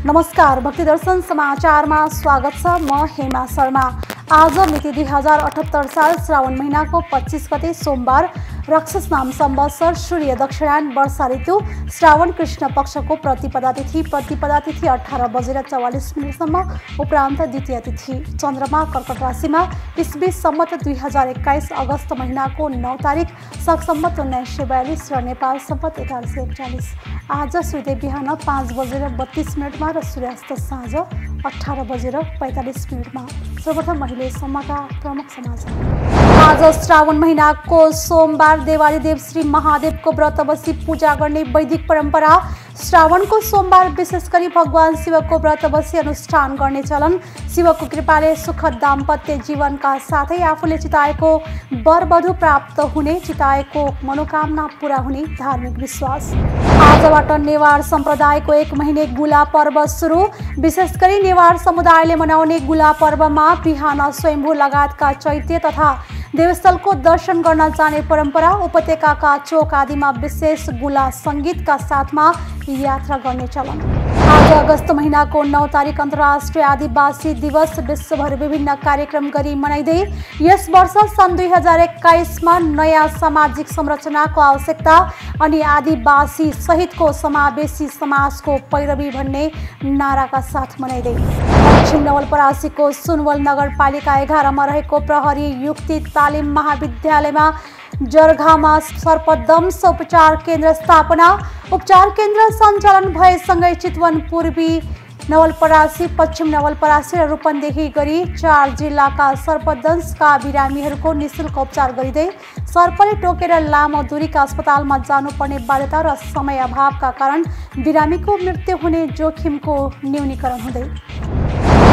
नमस्कार, भक्ति दर्शन समाचारमा स्वागत छ। म हेमा शर्मा। आज मिति 2078 साल श्रावण महीनाको 25 गते सोमबार, राक्षस नाम संवत्सर, सूर्य दक्षिणायन, वर्षा ऋतु, श्रावण कृष्ण पक्षको प्रतिपदा तिथि 18:44 उपरान्त द्वितीय तिथि। चन्द्रमा कर्कट राशिमा, इस्वी सम्मत 2021 अगस्त महीनाको 9 तारिक, शक सम्मत 1942 र नेपाल सम्मत 1141। आज सूर्य बिहान 5:32 र सूर्यास्त साँझ 18:45। सर्वप्रथम महिलेसम्मका प्रमुख समाचार। आज श्रावण महीनाको सोमबार देवादिदेव श्री महादेवको व्रत बसी पूजा गर्ने वैदिक परम्परा। श्रावणको सोमबार विशेष गरी भगवान शिवको व्रत बसी अनुष्ठान गर्ने चलन। शिवको कृपाले सुखद दाम्पत्य जीवनका साथै आफूले चिताएको वरवधु प्राप्त हुने, चिताएको मनोकामना पूरा हुने धार्मिक विश्वास। आजबाट नेवार सम्प्रदायको 1 महिने गुला पर्व सुरु। विशेष गरी नेवार समुदायले मनाउने गुला पर्वमा बिहान स्वयम्भू लगायतका चैत्य तथा देवस्थलको दर्शन गर्न जाने परम्परा। उपत्यकाका चोक आदिमा विशेष गुला सङ्गीतका साथमा यात्रा गर्ने चलन। आज अगस्त महीनाको 9 तारिक अन्तर्राष्ट्रिय आदिवासी दिवस विश्वभर विभिन्न कार्यक्रम गरी मनाइँदै यस वर्ष सन् 2021मा नयाँ सामाजिक संरचनाको आवश्यकता अनि आदिवासी सहितको समावेशी समाजको पैरवी भन्ने नाराका साथ मनाइँदै दक्षिण नवलपरासीको सुनवल नगरपालिका 11 मा रहेको प्रहरी युक्ति तालिम महाविद्यालयमा जर्घामा सर्पदंश उपचार केन्द्र स्थापना। उपचार केन्द्र सञ्चालन भएसँगै चितवन, पूर्वी नवलपरासी, पश्चिम नवलपरासी र रूपन्देही गरी 4 जिल्लाका सर्पदंशका बिरामीहरूको निःशुल्क उपचार गरिँदै सर्पले टोकेर लामो दूरीका अस्पतालमा जानुपर्ने बाध्यता र समय अभावका कारण बिरामीको मृत्यु हुने जोखिमको न्यूनीकरण हुँदै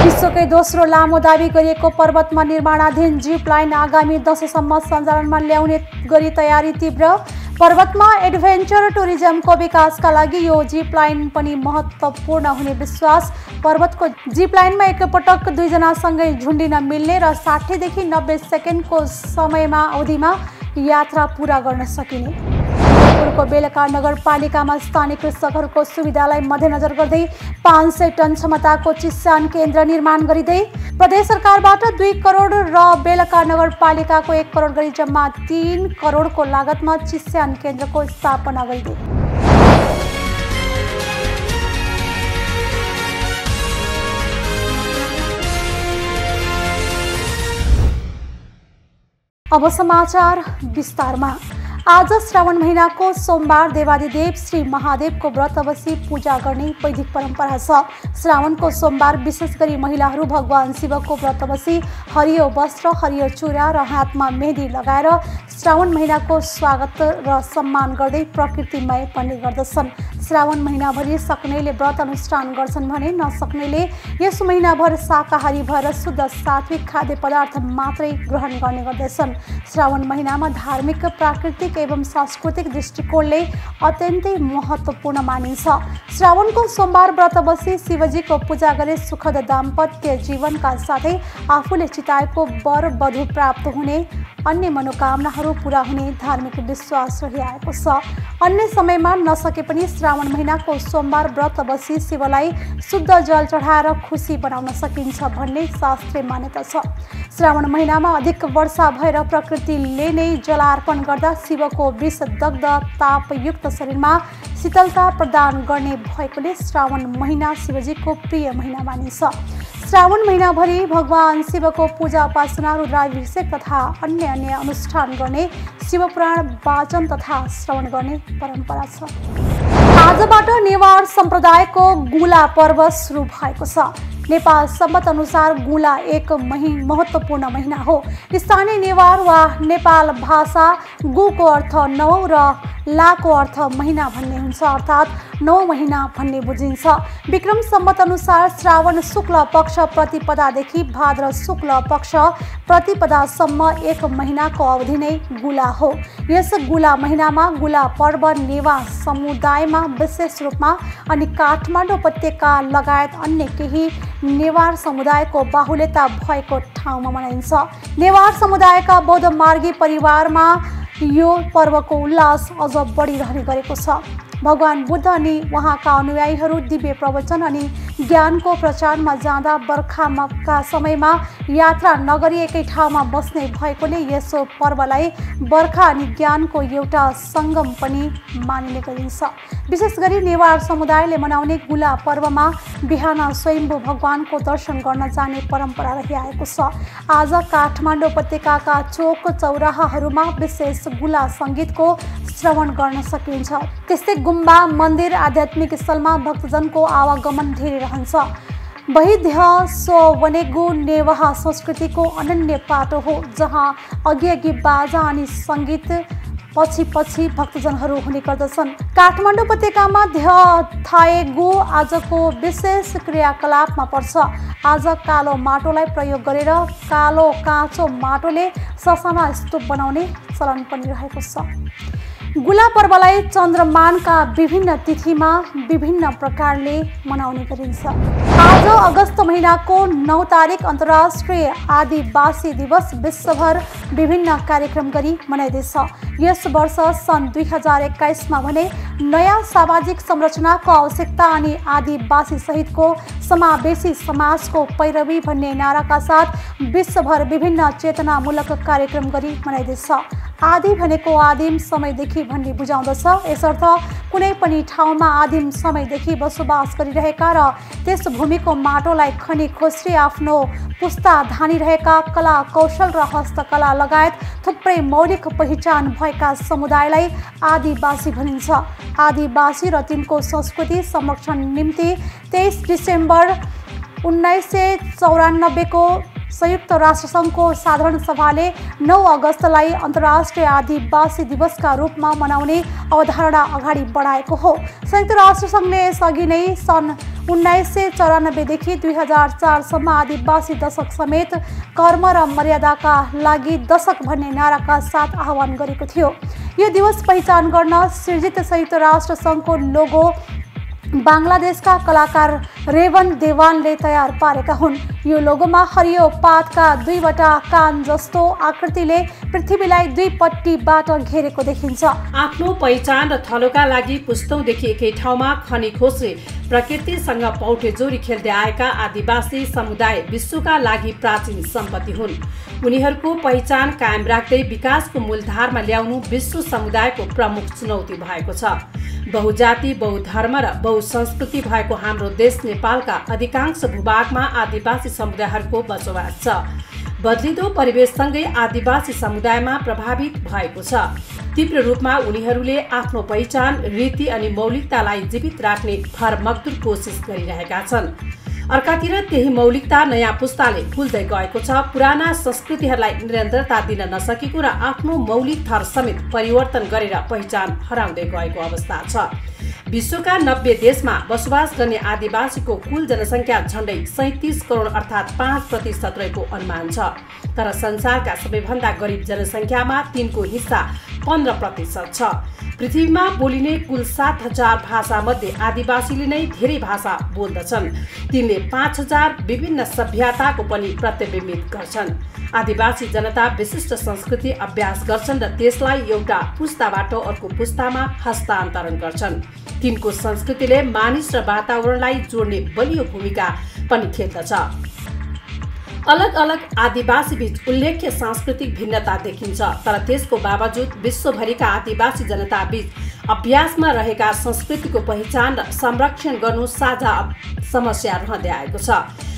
विश्वकै दोस्रो लामो दाबी गरिएको पर्वतमा निर्माणाधीन जिप लाइन आगामी दशकसम्म सञ्चालनमा ल्याउने गरी तयारी तीव्र। पर्वतमा एडभेन्चर टुरिज्मको विकासका लागि यो जिप लाइन पनि महत्त्वपूर्ण हुने विश्वास। पर्वतको जिप लाइनमा एकपटक 2 जनासँगै झुन्डिन मिल्ने र 60 देखि 90 सेकेन्डको समयमा अवधिमा यात्रा पूरा गर्न सकिने। को बेलका नगरपालिकामा स्थानीय कृषकहरूको सुविधालाई मध्यनजर गर्दै 500 टन क्षमताको चिस्यान केन्द्र निर्माण गरिँदै प्रदेश सरकारबाट 2 करोड र बेलका नगरपालिकाको 1 करोड गरी जम्मा 3 करोडको लागतमा चिस्यान केन्द्रको स्थापना गरिँदै अब समाचार विस्तारमा। आज श्रावण महीनाको सोमबार देवादिदेव श्री महादेवको व्रत बसी पूजा गर्ने वैदिक परम्परा छ। श्रावणको सोमबार विशेष गरी महिलाहरू भगवान शिवको व्रत बसी हरियो वस्त्र, हरियो चुरा र हातमा मेहदी लगाएर श्रावण महीनाको स्वागत र सम्मान गर्दै प्रकृतिमय बन्ने गर्दछन्। श्रावण महिनाभरि सक्नेले व्रत अनुष्ठान गर्छन् भने नसक्नेले यस महिनाभर शाकाहारी भएर शुद्ध सात्विक खाद्य पदार्थ मात्रै ग्रहण गर्ने गर्दछन्। श्रावण महिनामा धार्मिक, प्राकृतिक एवं सांस्कृतिक दृष्टिकोणले अत्यन्तै महत्त्वपूर्ण मानिन्छ। श्रावणको सोमबार व्रत बसी शिवजीको पूजा गरे सुखद दाम्पत्य जीवनका साथै आफूले चिताएको वर वधु प्राप्त हुने, अन्य मनोकामनाहरू पूरा हुने धार्मिक विश्वास रहिआएको छ। अन्य समयमा नसके पनि श्रावण महिनाको सोमबार व्रत बसी शिवलाई शुद्ध जल चढाएर खुसी बनाउन सकिन्छ भन्ने शास्त्रीय मान्यता छ। श्रावण महिनामा अधिक वर्षा भएर प्रकृतिले नै जलार्पण गर्दा शिवको विषदग्ध तापयुक्त शरीरमा शीतलता प्रदान गर्ने भएकोले श्रावण महिना शिवजीको प्रिय महिना मानिन्छ। श्रावण महिनाभरि भगवान शिवको पूजा उपासना, रुद्राभिषेक तथा अन्य अनुष्ठान गर्ने, शिवपुराण वाचन तथा श्रवण गर्ने परम्परा छ। आजबाट नेवार सम्प्रदायको गुला पर्व सुरु भएको छ। नेपाल सम्मत अनुसार गुला एक महत्त्वपूर्ण महिना हो। स्थानीय नेवार वा नेपाल भाषा गुको अर्थ 9 र लाको अर्थ महिना भन्ने हुन्छ, अर्थात् 9 महिना भन्ने बुझिन्छ। विक्रम सम्मत अनुसार श्रावण शुक्ल पक्ष प्रतिपदादेखि भाद्र शुक्ल पक्ष प्रतिपदासम्म 1 महिनाको अवधि नै गुला हो। यस गुला महिनामा गुला पर्व नेवा समुदायमा विशेष रूपमा अनि काठमाडौँ उपत्यका लगायत अन्य केही नेवार समुदायको बाहुल्यता भएको ठाउँमा मनाइन्छ। नेवार समुदायका बौद्ध मार्गी परिवारमा यो पर्वको उल्लास अझ बढिरहने गरेको छ। भगवान बुद्ध अनि उहाँका अनुयायीहरू दिव्य प्रवचन अनि ज्ञानको प्रचारमा जाँदा बर्खाका समयमा यात्रा नगरी एकै ठाउँमा बस्ने भएकोले यसो पर्वलाई बर्खा अनि ज्ञानको एउटा सङ्गम पनि मानिने गरिन्छ। विशेष गरी नेवार समुदायले मनाउने गुला पर्वमा बिहान स्वयम्भू भगवानको दर्शन गर्न जाने परम्परा रहिआएको छ। आज काठमाडौँ उपत्यकाका चोक चौराहाहरूमा विशेष गुला सङ्गीतको श्रवण गर्न सकिन्छ। त्यस्तै गुम्बा मन्दिर आध्यात्मिक स्थलमा भक्तजनको आवागमन धेरै रहन्छ। वैद्य सो वनेगु नेवार संस्कृतिको अनन्य पाटो हो, जहाँ अघि बाजा अनि सङ्गीत पछि भक्तजनहरू हुने गर्दछन्। काठमाडौँ उपत्यकामा थाएगु आजको विशेष क्रियाकलापमा पर्छ। आज कालो माटोलाई प्रयोग गरेर कालो काँचो माटोले ससाना स्तूप बनाउने चलन पनि रहेको छ। गुला पर्वलाई चन्द्रमानका विभिन्न तिथिमा विभिन्न प्रकारले मनाउने गरिन्छ। आज अगस्त महिनाको 9 तारिक अन्तर्राष्ट्रिय आदिवासी दिवस विश्वभर विभिन्न कार्यक्रम गरी मनाइँदैछ। यस वर्ष सन् 2021मा भने नयाँ सामाजिक संरचनाको आवश्यकता अनि आदिवासी सहितको समावेशी समाजको पैरवी भन्ने नाराका साथ विश्वभर विभिन्न चेतनामूलक कार्यक्रम गरी मनाइँदैछ। आदि भनेको आदिम समयदेखि भन्ने बुझाउँदछ। यसर्थ कुनै पनि ठाउँमा आदिम समयदेखि बसोबास गरिरहेका र त्यस भूमिको माटोलाई खनी खोस्री आफ्नो पुस्ता धानिरहेका कला कौशल र हस्तकला लगायत थुप्रै मौलिक पहिचान भएका समुदायलाई आदिवासी भनिन्छ। आदिवासी र तिनको संस्कृति संरक्षण निम्ति 23 डिसेम्बर 1994 को संयुक्त राष्ट्रसङ्घको साधारण सभाले 9 अगस्तलाई अन्तर्राष्ट्रिय आदिवासी दिवसका रूपमा मनाउने अवधारणा अगाडि बढाएको हो। संयुक्त राष्ट्रसङ्घले यसअघि नै सन् 1994 देखि 2004 सम्म आदिवासी दशक समेत कर्म र मर्यादाका लागि दशक भन्ने नाराका साथ आह्वान गरेको थियो। यो दिवस पहिचान गर्न सृजित संयुक्त राष्ट्रसङ्घको लोगो बांग्लादेशका कलाकार रेवन देवानले तयार पारेका हुन्। यो लोगोमा हरियो पातका दुईवटा कान जस्तो आकृतिले पृथ्वीलाई दुईपट्टिबाट घेरेको देखिन्छ। आफ्नो पहिचान र थलोका लागि पुस्तौंदेखि एकै ठाउँमा खनी खोज्ने प्रकृतिसँग पौठेजोरी खेल्दै आएका आदिवासी समुदाय विश्वका लागि प्राचीन सम्पत्ति हुन्। उनीहरूको पहिचान कायम राख्दै विकासको मूलधारमा ल्याउनु विश्व समुदायको प्रमुख चुनौती भएको छ। बहुजाति बहुधर्म र बहुसंस्कृति भएको हाम्रो देश नेपालका अधिकांश भूभागमा आदिवासी समुदायहरूको बसोबास छ। बदलिदो परिवेशसँगै आदिवासी समुदायमा प्रभावित भएको छ। तीव्र रूपमा उनीहरूले आफ्नो पहिचान रीति अनि मौलिकतालाई जीवित राख्ने भरमग्दुर कोसिस गरिरहेका छन्। अर्कातिर त्यही मौलिकता नयाँ पुस्ताले भुल्दै गएको छ। पुराना संस्कृतिहरूलाई निरन्तरता दिन नसकेको र आफ्नो मौलिक थर समेत परिवर्तन गरेर पहिचान हराउँदै गएको अवस्था छ। विश्वका 90 देशमा बसोबास गर्ने आदिवासीको कुल जनसङ्ख्या झण्डै 37 करोड अर्थात् 5% रहेको अनुमान छ। तर संसारका सबैभन्दा गरिब जनसङ्ख्यामा तिनको हिस्सा 15% छ। पृथ्वीमा बोलिने कुल 7000 भाषामध्ये आदिवासीले नै धेरै भाषा बोल्दछन्। तिनले 5000 विभिन्न सभ्यताको पनि प्रतिबिम्बित गर्छन्। आदिवासी जनता विशिष्ट संस्कृति अभ्यास गर्छन् र त्यसलाई एउटा पुस्ताबाट अर्को पुस्तामा हस्तान्तरण गर्छन्। तिनको संस्कृतिले मानिस र वातावरणलाई जोड्ने बलियो भूमिका पनि खेल्दछ। अलग अलग आदिवासी बीच उल्लेख्य सांस्कृतिक भिन्नता देखिन्छ, तर त्यसको बावजुद विश्वभरिका आदिवासी जनता बीच अभ्यासमा रहेका संस्कृतिको पहिचान र संरक्षण गर्नु साझा समस्या रहँदै आएको छ।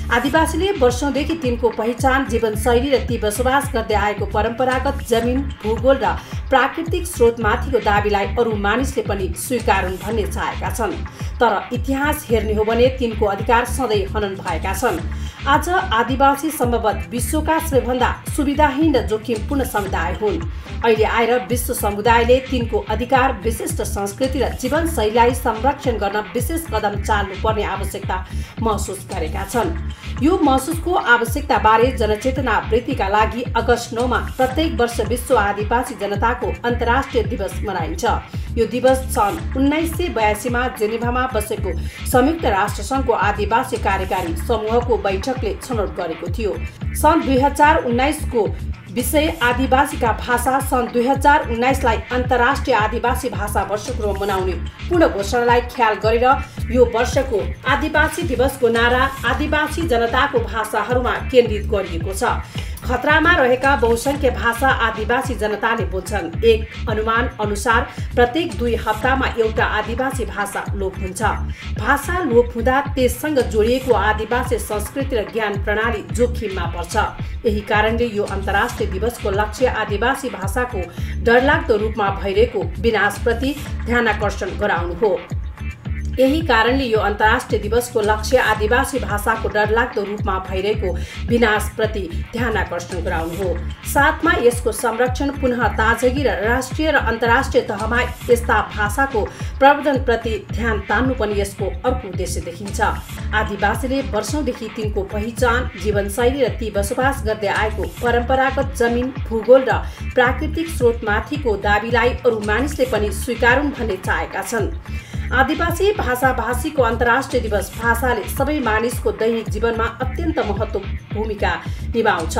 आदिवासीले वर्षौंदेखि तिनको पहिचान जीवनशैली र ती बसोबास गर्दै आएको परम्परागत जमिन भूगोल र प्राकृतिक स्रोतमाथिको दाबीलाई अरू मानिसले पनि स्वीकारुन् भन्ने चाहेका छन्। तर इतिहास हेर्ने हो भने तिनको अधिकार सधैँ हनन भएका छन्। आज आदिवासी सम्भवतः विश्वका सबैभन्दा सुविधाहीन र जोखिमपूर्ण समुदाय हुन्। अहिले आएर विश्व समुदायले तिनको अधिकार विशिष्ट संस्कृति र जीवनशैलीलाई संरक्षण गर्न विशेष कदम चाल्नुपर्ने आवश्यकता महसुस गरेका छन्। यो महसुसको आवश्यकता बारे जनचेतना वृद्धिका लागि अगस्त 9 मा प्रत्येक वर्ष विश्व आदिवासी जनताको अन्तर्राष्ट्रिय दिवस मनाइन्छ। यो दिवस सन् 1982 मा जेनेभामा बसेको संयुक्त राष्ट्रसङ्घको आदिवासी कार्यकारी समूहको बैठकले छनौट गरेको थियो। सन् 2019 को विषय आदिवासीका भाषा सन् 2019लाई अन्तर्राष्ट्रिय आदिवासी भाषा वर्षको रूपमा मनाउने पूर्ण घोषणालाई ख्याल गरेर यो वर्षको आदिवासी दिवसको नारा आदिवासी जनताको भाषाहरूमा केन्द्रित गरिएको छ। खतरामा रहेका बहुसंख्य भाषा आदिवासी जनताले बोल्छन्। एक अनुमान अनुसार प्रत्येक 2 हप्तामा एउटा आदिवासी भाषा लोप हुन्छ। भाषा लोप हुँदा त्यससँग जोडिएको आदिवासी संस्कृति र ज्ञान प्रणाली जोखिममा पर्छ। यही कारणले यो अन्तर्राष्ट्रिय दिवसको लक्ष्य आदिवासी भाषाको डरलाग्दो रूपमा भइरहेको विनाशप्रति ध्यानाकर्षण गराउनु हो। यही कारणले यो अन्तर्राष्ट्रिय दिवसको लक्ष्य आदिवासी भाषाको डरलाग्दो रूपमा भइरहेको विनाशप्रति ध्यानाकर्षण गराउनु हो। साथमा यसको संरक्षण, पुनः ताजगी र राष्ट्रिय र अन्तर्राष्ट्रिय तहमा यस्ता भाषाको प्रवर्धनप्रति ध्यान तान्नु पनि यसको अर्को उद्देश्य देखिन्छ। आदिवासीले वर्षौंदेखि तिनको पहिचान, जीवनशैली र ती बसोबास गर्दै आएको परम्परागत जमिन, भूगोल र प्राकृतिक स्रोतमाथिको दाबीलाई अरू मानिसले पनि स्वीकारून् भन्ने चाहेका छन्। आदिवासी भाषाभाषीको अन्तर्राष्ट्रिय दिवस भाषाले सबै मानिसको दैनिक जीवनमा अत्यन्त महत्त्वपूर्ण भूमिका निभाउँछ।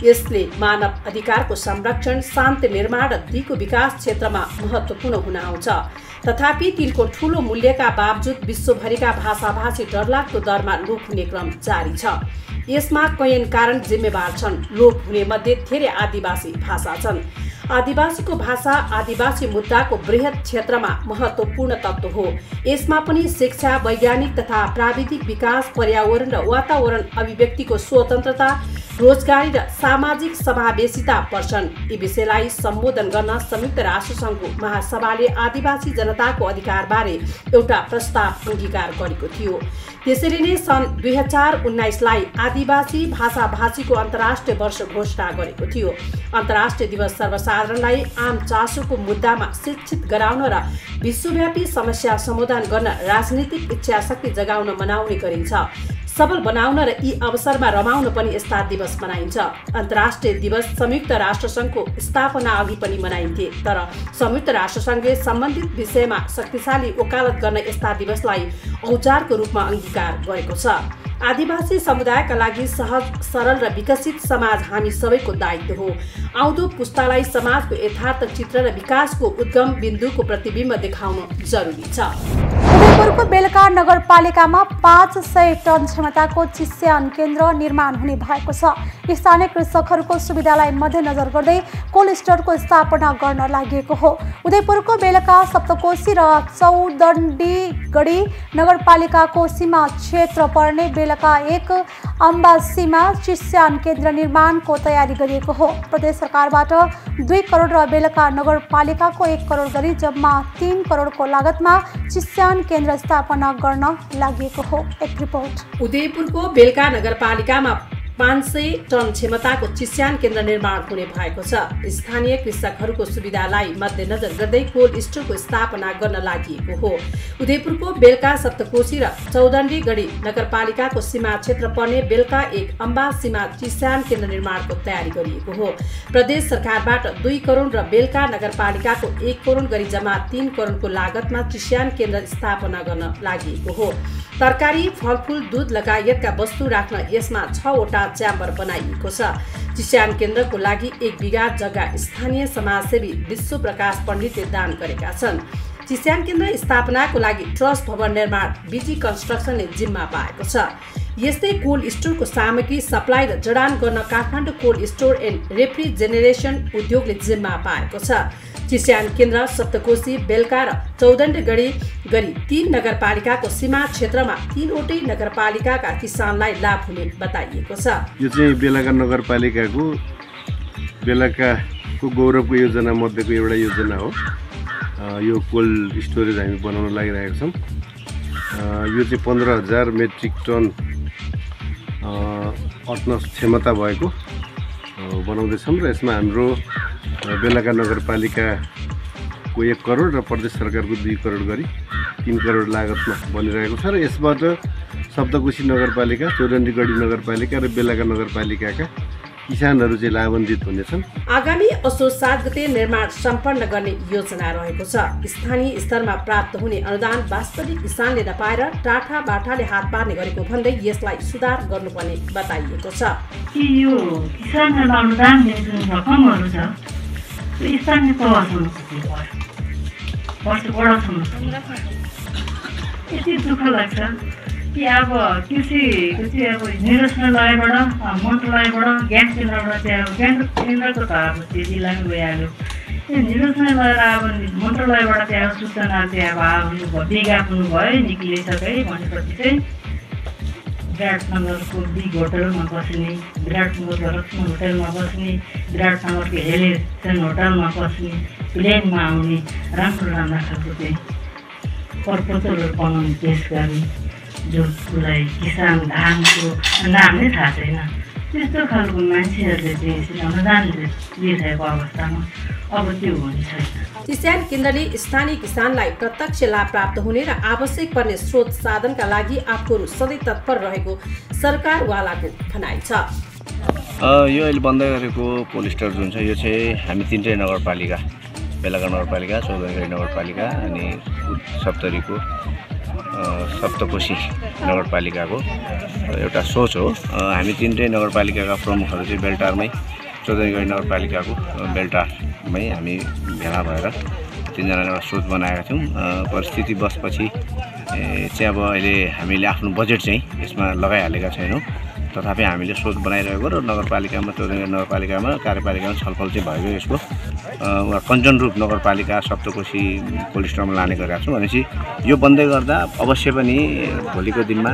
यसले मानव अधिकारको संरक्षण, शान्ति निर्माण र दिगो विकास क्षेत्रमा महत्त्वपूर्ण हुन आउँछ। तथापि तिनको ठूलो मूल्यका बावजुद विश्वभरिका भाषाभाषी डरलाग्दो दरमा लोप हुने क्रम जारी छ। यसमा कैयन कारण जिम्मेवार छन्। लोप हुने मध्ये धेरै आदिवासी भाषा छन्। आदिवासीको भाषा आदिवासी मुद्दाको बृहत क्षेत्रमा महत्त्वपूर्ण तत्त्व हो। यसमा पनि शिक्षा, वैज्ञानिक तथा प्राविधिक विकास, पर्यावरण र वातावरण अभिव्यक्तिको स्वतन्त्रता, रोजगारी र सामाजिक समावेशिता पर्छन्। यी विषयलाई सम्बोधन गर्न संयुक्त राष्ट्रसङ्घको महासभाले आदिवासी जनताको अधिकारबारे एउटा प्रस्ताव अंगीकार गरेको थियो। त्यसरी नै सन् 2019लाई आदिवासी भाषाभाषीको अन्तर्राष्ट्रिय वर्ष घोषणा गरेको थियो। अन्तर्राष्ट्रिय दिवस सर्वसाधारणलाई आम चासोको मुद्दामा शिक्षित गराउन र विश्वव्यापी समस्या समाधान गर्न राजनीतिक इच्छाशक्ति जगाउन मनाउने गरिन्छ। सबल बनाउन र यी अवसरमा रमाउन पनि यस्ता दिवस मनाइन्छ। अन्तर्राष्ट्रिय दिवस संयुक्त राष्ट्रसङ्घको स्थापना अघि पनि मनाइन्थे, तर संयुक्त राष्ट्रसङ्घले सम्बन्धित विषयमा शक्तिशाली वकालत गर्न यस्ता दिवसलाई औजारको रूपमा अंगीकार गरेको छ। आदिवासी समुदायका लागि सहज, सरल र विकसित समाज हामी सबैको दायित्व हो। आउँदो पुस्तालाई समाजको यथार्थ चित्र र विकासको उद्गम बिन्दुको प्रतिबिम्ब देखाउन जरुरी छ। उदयपुरको बेलका नगरपालिकामा 500 टन क्षमताको चिस्यान केन्द्र निर्माण हुने भएको छ। स्थानीय कृषकहरूको सुविधालाई मध्यनजर गर्दै कोल्ड स्टोरको स्थापना गर्न लागि हो। उदयपुरको बेलका, सप्तकोशी र चौदण्डीगढी नगरपालिकाको सीमा क्षेत्र पर्ने बेलका 1 अम्बासीमा चिस्यान केन्द्र निर्माणको तयारी गरिएको हो। प्रदेश सरकारबाट 2 करोड र बेलका नगरपालिकाको 1 करोड गरी जम्मा 3 करोडको लागतमा चिस्यान केन्द्र स्थापना गर्न लागि हो। एक रिपोर्ट। उदयपुरको बेलका नगरपालिकामा 500 टन क्षमताको चिस्यान केन्द्र निर्माण हुने भएको छ। स्थानीय कृषकहरूको सुविधालाई मध्यनजर गर्दै कोल्ड स्टोरको स्थापना गर्न लागि हो। उदयपुरको बेलका, सप्तकोशी र चौदण्डीगढी नगरपालिकाको सीमा क्षेत्र पर्ने बेलका 1 अम्बासीमा चिस्यान केन्द्र निर्माणको तयारी गरिएको हो। प्रदेश सरकारबाट 2 करोड र बेलका नगरपालिकाको 1 करोड गरी जम्मा 3 करोडको लागतमा चिस्यान केन्द्र स्थापना गर्न लागि हो। तरकारी, फलफूल, दूध लगायतका वस्तु राख्न यसमा 6 वटा च्याम्बर बनाइएको छ। चिस्यान केन्द्रको लागि 1 बिघा जग्गा स्थानीय समाजसेवी विश्व प्रकाश पण्डितले दान गरेका छन्। चिस्यान केन्द्र स्थापनाको लागि ट्रस्ट भवन निर्माण बिजी कन्स्ट्रक्सनले जिम्मा पाएको छ। यस्तै कोल्ड स्टोरको सामग्री सप्लाई र जडान गर्न Kathmandu cold store and refrigeration उद्योगले जिम्मा पाएको छ। चिस्यान केन्द्र सप्तकोशी, बेलका र चौदण्डीगढी गरी 3 नगरपालिकाको सीमा क्षेत्रमा 3 वटै नगरपालिकाका किसानलाई लाभ हुने बताइएको छ। यो चाहिँ बेलका नगरपालिकाको बेलकाको गौरवको योजना मध्येको एउटा योजना हो। यो कोल्ड स्टोरेज हामी बनाउन लागिरहेका छौँ। यो चाहिँ 15,000 मेट्रिक टन अट्न क्षमता भएको बनाउँदैछौँ र यसमा हाम्रो बेलका नगरपालिकाको 1 करोड र प्रदेश सरकारको 2 करोड गरी 3 करोड लागतमा बनिरहेको छ र यसबाट सप्तकोशी नगरपालिका, चौदण्डीगढी नगरपालिका र बेलका नगरपालिकाका किसानहरू चाहिँ लाभान्वित हुनेछन्। आगामी असोज 7 गते निर्माण सम्पन्न गर्ने योजना रहेको छ। स्थानीय स्तरमा प्राप्त हुने अनुदान वास्तविक किसानले नपाएर टाठा बाठाले हात पार्ने गरेको भन्दै यसलाई सुधार गर्नुपर्ने बताइएको छ। यो किसानहरूलाई अनुदान दिने जुन रकमहरू छ त्यो स्थानीय तहसम्म पुग्नु पर्छ, वडासम्म। यति दुःख लाग्छ कि अब कृषिको चाहिँ अब निर्देशनालयबाट, मन्त्रालयबाट, ग्यास केन्द्रबाट चाहिँ अब ग्यास केन्द्रको त अब त्यो जिल्लामा गइहाल्यो। त्यो निर्देशनालय र अब मन्त्रालयबाट चाहिँ अब सूचना चाहिँ अब विज्ञापन भयो, निक्लिसके भनेपछि चाहिँ विराटनगरको बिग होटलमा बस्ने, विराटनगरको रत्न होटलमा बस्ने, विराटनगरको हेलिसन होटलमा बस्ने, प्लेनमा आउने राम्रो राम्रो खालको चाहिँ प्रपोजलहरू बनाउने पेस गर्ने, जसलाई किसान धानको नाम नै थाहा छैन त्यस्तो खालको मान्छेहरूले चाहिँ अनुदान दिइरहेको अवस्थामा अब त्यो हुने छैन। किसान केन्द्रले स्थानीय किसानलाई प्रत्यक्ष लाभ प्राप्त हुने र आवश्यक पर्ने स्रोत साधनका लागि आफूहरू सधैँ तत्पर रहेको सरकारवालाको भनाइ छ। यो अहिले बन्दै गरेको पोलिस्टर जुन छ यो चाहिँ हामी तीनटै नगरपालिका, बेलागाउँ नगरपालिका, चौधरी नगरपालिका अनि सप्तरीको सप्तकोशी नगरपालिकाको एउटा सोच हो। हामी तीनटै नगरपालिकाका प्रमुखहरू चाहिँ बेलटारमै, चौधरी नगरपालिकाको बेलटारमै हामी भेला भएर तीनजनाले एउटा सोच बनाएका थियौँ। परिस्थिति बसपछि चाहिँ अब अहिले हामीले आफ्नो बजेट चाहिँ यसमा लगाइहालेका छैनौँ, तथापि हामीले सोच बनाइरहेको र नगरपालिकामा, चौधरी नगरपालिकामा, कार्यपालिकामा छलफल चाहिँ भएको। यसको कञ्चनरूप नगरपालिका सप्तकोशी पोलिस्टरमा लाने गरेका छौँ। भनेपछि यो बन्दै गर्दा अवश्य पनि भोलिको दिनमा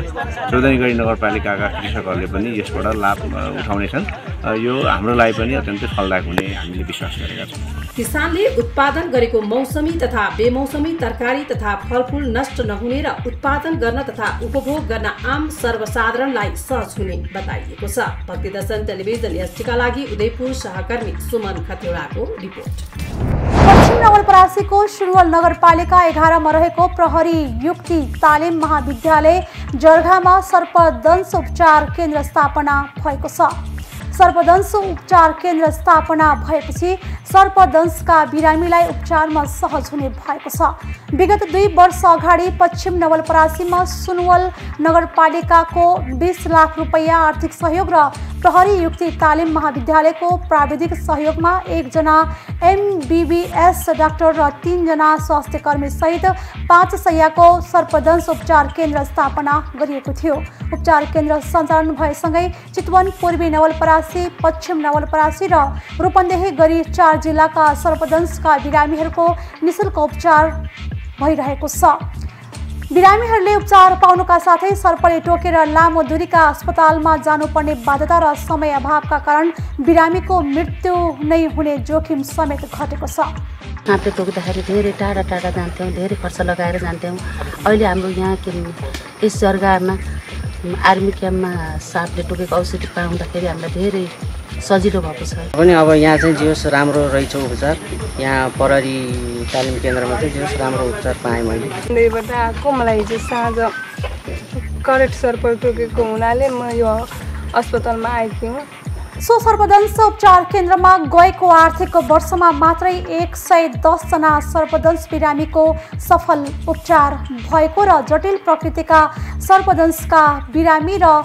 चौधरी नगरपालिकाका कृषकहरूले पनि यसबाट लाभ उठाउनेछन्। यो हाम्रो लागि पनि अत्यन्तै फलदायक हुने हामीले विश्वास गरेका छौँ। किसानले उत्पादन गरेको मौसमी तथा बेमौसमी तरकारी तथा फलफुल नष्ट नहुने र उत्पादन गर्न तथा उपभोग गर्न आम सर्वसाधारणलाई सहज हुने बताइएको छ। भक्तिदर्शन टेलिभिजन एसटीका लागि उदयपुर सहकर्मी सुमन खतिवड़ाको रिपोर्ट। पश्चिम नवलपरासीको सुनवल नगरपालिका 11 मा रहेको प्रहरी युक्ति तालिम महाविद्यालय जर्घामा सर्पदंश उपचार केन्द्र स्थापना भएको छ। सर्पदंश उपचार केन्द्र स्थापना भएपछि सर्पदंशका बिरामीलाई उपचारमा सहज हुने भएको छ। विगत 2 वर्ष अगाडि पश्चिम नवलपरासीमा सुनवल नगरपालिकाको 20 लाख रुपैयाँ आर्थिक सहयोग र प्रहरी युक्ति तालिम महाविद्यालयको प्राविधिक सहयोगमा 1 जना MBBS डाक्टर र 3 जना स्वास्थ्य कर्मी सहित 5 शय्याको सर्पदंश उपचार केन्द्र स्थापना गरिएको थियो। उपचार केन्द्र सञ्चालन भएसँगै चितवन, पूर्वी नवलपरासी, पश्चिम नवलपरासी र रूपन्देही गरी 4 जिल्लाका सर्पदंशका बिरामीहरूको निःशुल्क उपचार भइरहेको छ। बिरामीहरूले उपचार पाउनुका साथै सर्पले टोकेर लामो दूरीका अस्पतालमा जानुपर्ने बाध्यता र समय अभावका कारण बिरामीको मृत्यु नै हुने जोखिम समेत घटेको छ। साँपले टोक्दाखेरि धेरै टाढा टाढा जान्थ्यौँ, धेरै खर्च लगाएर जान्थ्यौँ। अहिले हाम्रो यहाँ यस जग्गामा आर्मी क्याम्पमा साँपले टोकेको औषधि पाउँदाखेरि हामीलाई धेरै सजिलो भएको छ। पनि अब यहाँ चाहिँ जेहोस् राम्रो रहेछ उपचार। यहाँ प्रहरी तालिम केन्द्रमा चाहिँ जेहोस् राम्रो उपचार पाएँ मैले। मन्दिरबाट आएको, मलाई हिजो साँझ करेक्ट सर्प टोकेको हुनाले म यो अस्पतालमा आएकी हुँ। सो सर्पदंश उपचार केन्द्रमा गएको आर्थिक वर्षमा मात्रै 110 जना सर्पदंश बिरामीको सफल उपचार भएको र जटिल प्रकृतिका सर्पदंशका बिरामी र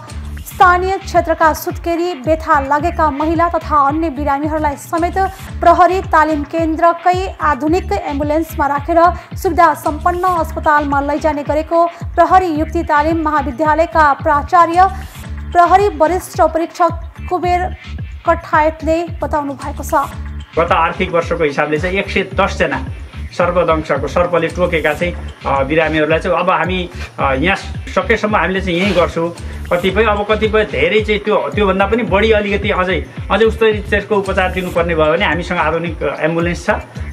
स्थानीय क्षेत्रका सुत्केरी, बेथा लागेका महिला तथा अन्य बिरामीहरूलाई समेत प्रहरी तालिम केन्द्रकै आधुनिक एम्बुलेन्समा राखेर सुविधा सम्पन्न अस्पतालमा लैजाने गरेको प्रहरी युक्ति तालिम महाविद्यालयका प्राचार्य प्रहरी वरिष्ठ परीक्षक कुबेर कठायतले बताउनु भएको छ। गत आर्थिक वर्षको हिसाबले चाहिँ 110 जना सर्पदंशको सर्पले टोकेका चाहिँ बिरामीहरूलाई चाहिँ अब हामी यहाँ सकेसम्म हामीले चाहिँ यहीँ गर्छौँ। कतिपय धेरै चाहिँ त्योभन्दा पनि बढी अलिकति अझै उस्तो उपचार दिनुपर्ने भयो भने हामीसँग आधुनिक एम्बुलेन्स छ।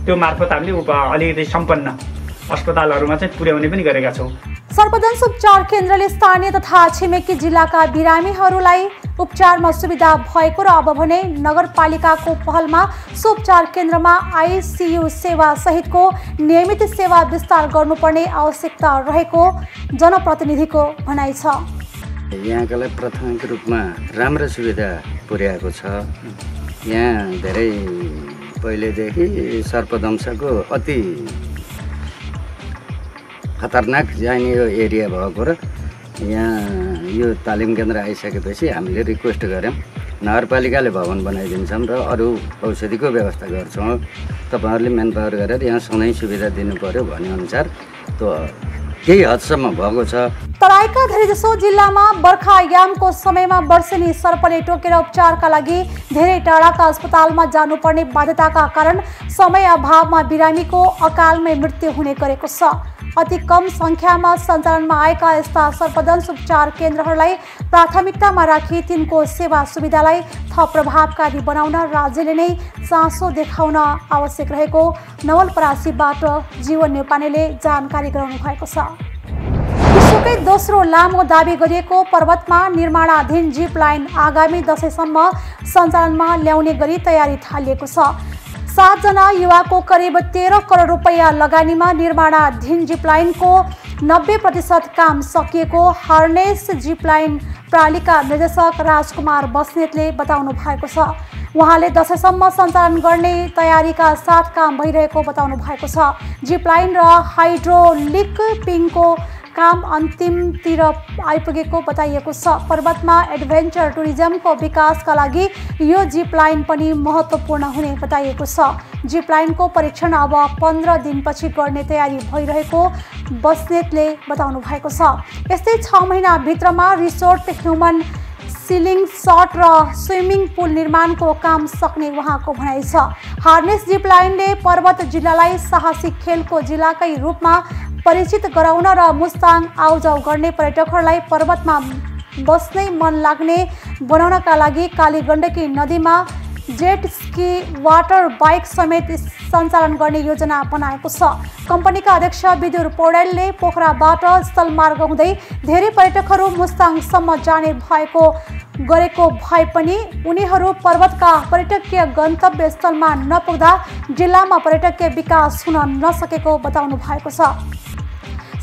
त्यो मार्फत हामीले अलिकति सम्पन्न अस्पतालहरूमा चाहिँ पुर्याउने पनि गरेका छौँ। सर्पदंश उपचार केन्द्रले स्थानीय तथा छिमेकी जिल्लाका बिरामीहरूलाई उपचारमा सुविधा भएको र अब भने नगरपालिकाको पहलमा सो उपचार केन्द्रमा ICU सेवा सहितको नियमित सेवा विस्तार गर्नुपर्ने आवश्यकता रहेको जनप्रतिनिधिको भनाइ छ। यहाँका लागि प्राथमिक रूपमा राम्रो सुविधा पुर्याएको छ। यहाँ धेरै पहिलेदेखि सर्पदंशको अति खतरनाक जाने यो एरिया भएको र यहाँ यो तालिम केन्द्र आइसकेपछि हामीले रिक्वेस्ट गऱ्यौँ नगरपालिकाले भवन बनाइदिन्छौँ र अरू औषधिको व्यवस्था गर्छौँ, तपाईँहरूले मेन पावर गरेर यहाँ सधैँ सुविधा दिनु पर्यो भन्ने अनुसार त्यो केही हदसम्म भएको छ। तराईका धेरैजसो जिल्लामा बर्खायामको समयमा वर्षेनी सर्पले टोकेर उपचारका लागि धेरै टाढाका अस्पतालमा जानुपर्ने बाध्यताका कारण समय अभावमा बिरामीको अकालमै मृत्यु हुने गरेको छ। अति कम संख्यामा सञ्चालनमा आएका यस्ता सर्पदंश उपचार केन्द्रहरूलाई प्राथमिकतामा राखी तिनको सेवा सुविधालाई थप प्रभावकारी बनाउन राज्यले नै चासो देखाउन आवश्यक रहेको नवलपरासीबाट जीवन नेपानेले जानकारी गराउनु भएको छ। विश्वकै दोस्रो लामो दाबी गरिएको पर्वतमा निर्माणाधीन जिप लाइन आगामी दशैंसम्म सञ्चालनमा ल्याउने गरी तयारी थालिएको छ। 7 जना युवाको करिब 13 करोड रुपैयाँ लगानीमा निर्माणाधीन जिपलाइनको 90% काम सकिएको हार्नेस जिपलाइन प्रणालीका निर्देशक राजकुमार बस्नेतले बताउनु भएको छ। उहाँले दशैंसम्म सञ्चालन गर्ने तयारीका साथ काम भइरहेको बताउनु भएको छ। जिपलाइन र हाइड्रोलिक पिङको काम अन्तिमतिर आइपुगेको बताइएको छ। पर्वतमा एडभेन्चर टुरिज्मको विकासका लागि यो जिप लाइन पनि महत्त्वपूर्ण हुने बताइएको छ। जिप लाइनको परीक्षण अब 15 दिनपछि गर्ने तयारी भइरहेको बस्नेतले बताउनु भएको छ। यस्तै 6 महिनाभित्रमा रिसोर्ट, ह्युमन सिलिङ सट र स्विमिङ पुल निर्माणको काम सक्ने उहाँको भनाइ छ। हार्नेस जिप लाइनले पर्वत जिल्लालाई साहसिक खेलको जिल्लाकै रूपमा परिचित गराउन र मुस्ताङ आउजाउ गर्ने पर्यटकहरूलाई पर्वतमा बस्नै मन लाग्ने बनाउनका लागि कालीगण्डकी नदीमा जेट स्की, वाटर बाइक समेत सञ्चालन गर्ने योजना बनाएको छ। कम्पनीका अध्यक्ष विदुर पौडेलले पोखराबाट स्थलमार्ग हुँदै धेरै पर्यटकहरू मुस्ताङसम्म जाने गरेको भए पनि उनीहरू पर्वतका पर्यटकीय गन्तव्य स्थलमा नपुग्दा जिल्लामा पर्यटकीय विकास हुन नसकेको बताउनु भएको छ।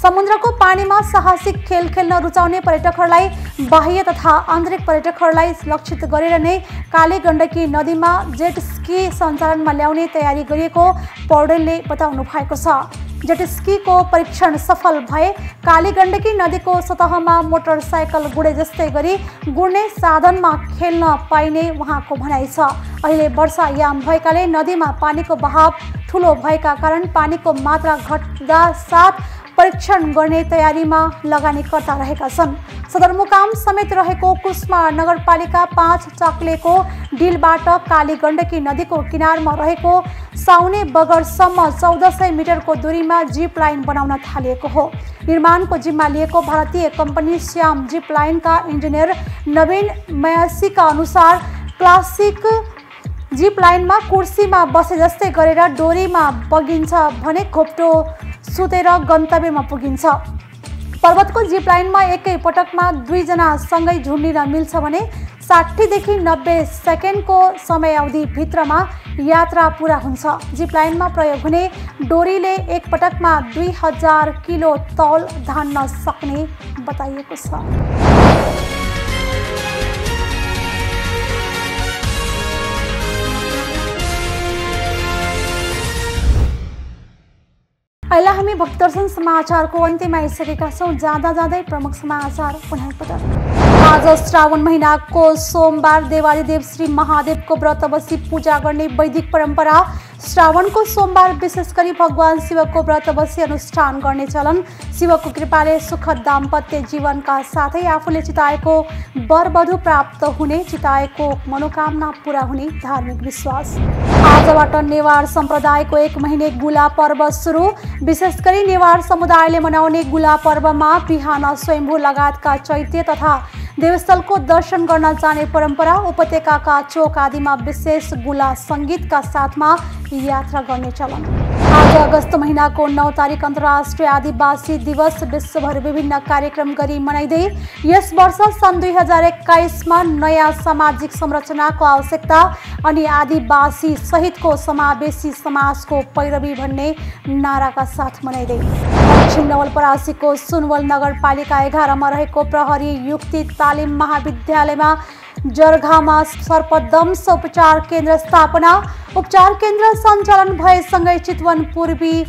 समुद्रको पानीमा साहसिक खेल खेल्न रुचाउने पर्यटकहरूलाई बाह्य तथा आन्तरिक पर्यटकहरूलाई लक्षित गरेर नै कालीगण्डकी नदीमा जेट स्की सञ्चालनमा ल्याउने तयारी गरिएको पौडेलले बताउनु भएको छ। जेट स्कीको परीक्षण सफल भए कालीगण्डकी नदीको सतहमा मोटरसाइकल गुडे जस्तै गरी गुड्ने साधनमा खेल्न पाइने उहाँको भनाइ छ। अहिले वर्षायाम भएकाले नदीमा पानीको बहाव ठुलो भएका कारण पानीको मात्रा घट्दा साथ परीक्षण गर्ने तयारीमा लगानीकर्ता रहेका छन्। सदरमुकाम समेत रहेको कुस्मा नगरपालिका 5 चाक्लेको डिलबाट कालीगण्डकी नदीको किनारमा रहेको साउने बगरसम्म 1400 मिटरको दूरीमा जिप लाइन बनाउन थालिएको हो। निर्माणको जिम्मा लिएको भारतीय कम्पनी श्याम जिप लाइनका इन्जिनियर नवीन मयासीका अनुसार क्लासिक जिप लाइनमा कुर्सीमा बसे जस्तै गरेर डोरीमा बगिन्छ भने घोप्टो सुतेर गन्तव्यमा पुगिन्छ। पर्वतको जिप लाइनमा एकै पटकमा 2 जना सँगै झुन्डिन मिल्छ भने 60 देखि 90 सेकेन्डको समयावधि भित्रमा यात्रा पूरा हुन्छ। जिप लाइनमा प्रयोग हुने डोरीले एक पटकमा 2000 किलो तौल धान्न सक्ने बताइएको छ। अहिले हामी भक्तदर्शन समाचारको अन्त्यमा आइसकेका छौँ। जाँदा जाँदै प्रमुख समाचार पुनः एकपटक। आज श्रावण महिनाको सोमबार देवादिदेव श्री महादेवको व्रत बसी पूजा गर्ने वैदिक परम्परा। श्रावणको सोमबार विशेष गरी भगवान शिवको व्रत बसी अनुष्ठान गर्ने चलन। शिवको कृपाले सुखद दाम्पत्य जीवनका साथै आफूले चिताएको वरवधु प्राप्त हुने, चिताएको मनोकामना पूरा हुने धार्मिक विश्वास। आजबाट नेवार सम्प्रदायको 1 महिने गुला पर्व सुरु। विशेष गरी नेवार समुदायले मनाउने गुला पर्वमा बिहान स्वयम्भू लगायतका चैत्य तथा देवस्थलको दर्शन गर्न जाने परम्परा। उपत्यकाका चोक आदिमा विशेष गुला सङ्गीतका साथमा यात्रा गर्ने चलन। आज अगस्त महिनाको 9 तारिक अन्तर्राष्ट्रिय आदिवासी दिवस विश्वभर विभिन्न कार्यक्रम गरी मनाइँदै यस वर्ष सन् 2021मा नयाँ सामाजिक संरचनाको आवश्यकता अनि आदिवासी सहितको समावेशी समाजको पैरवी भन्ने नाराका साथ मनाइँदै दक्षिण नवलपरासीको सुनवल नगरपालिका 11 मा रहेको प्रहरी युक्ति तालिम महाविद्यालयमा जरघामा सर्पदंश उपचार केन्द्र स्थापना। उपचार केन्द्र सञ्चालन भएसँगै चितवन पूर्वी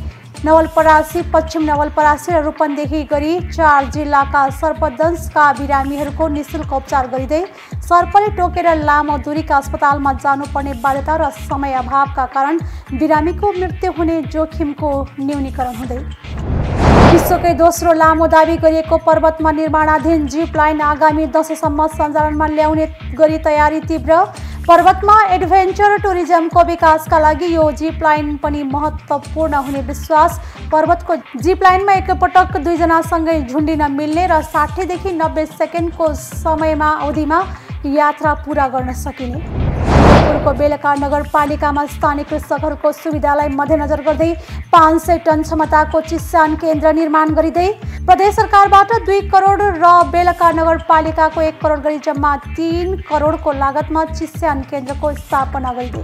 नवलपरासी, पश्चिम नवलपरासी र रूपन्देही गरी 4 जिल्लाका सर्पदंशका बिरामीहरूको निःशुल्क उपचार गरिँदै सर्पले टोकेर लामो दूरीका अस्पतालमा जानुपर्ने बाध्यता र समय अभावका कारण बिरामीको मृत्यु हुने जोखिमको न्यूनीकरण हुँदै विश्वकै दोस्रो लामो दाबी गरिएको पर्वतमा निर्माणाधीन जिप लाइन आगामी दशैँसम्म सञ्चालनमा ल्याउने गरी तयारी तीव्र। पर्वतमा एडभेन्चर टुरिज्मको विकासका लागि यो जिप लाइन पनि महत्त्वपूर्ण हुने विश्वास। पर्वतको जिप लाइनमा एकपटक 2 जनासँगै झुन्डिन मिल्ने र 60 देखि 90 सेकेन्डको समयमा अवधिमा यात्रा पूरा गर्न सकिने। को बेलका नगरपालिकामा स्थानीय कृषकहरूको सुविधालाई मध्यनजर गर्दै 500 टन क्षमताको चिस्यान केन्द्र निर्माण गरिँदै प्रदेश सरकारबाट 2 करोड र बेलका नगरपालिकाको 1 करोड गरी जम्मा 3 करोडको लागतमा चिस्यान केन्द्रको स्थापना गरिँदै।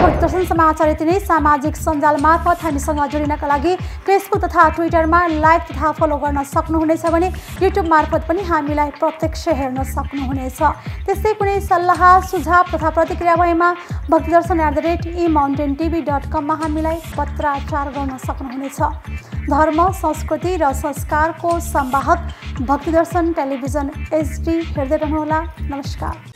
भक्तदर्शन समाचार यति नै। सामाजिक सञ्जाल मार्फत हामीसँग जोडिनका लागि फेसबुक तथा ट्विटरमा लाइक तथा फलो गर्न सक्नुहुनेछ भने युट्युब मार्फत पनि हामीलाई प्रत्यक्ष हेर्न सक्नुहुनेछ। त्यस्तै कुनै सल्लाह सुझाव तथा प्रतिक्रिया भएमा भक्तिदर्शन@emountaintv.com मा हामीलाई पत्राचार गर्न सक्नुहुनेछ। धर्म, संस्कृति र संस्कारको संवाहक भक्तिदर्शन टेलिभिजन HD हेर्दै रहनुहोला। नमस्कार।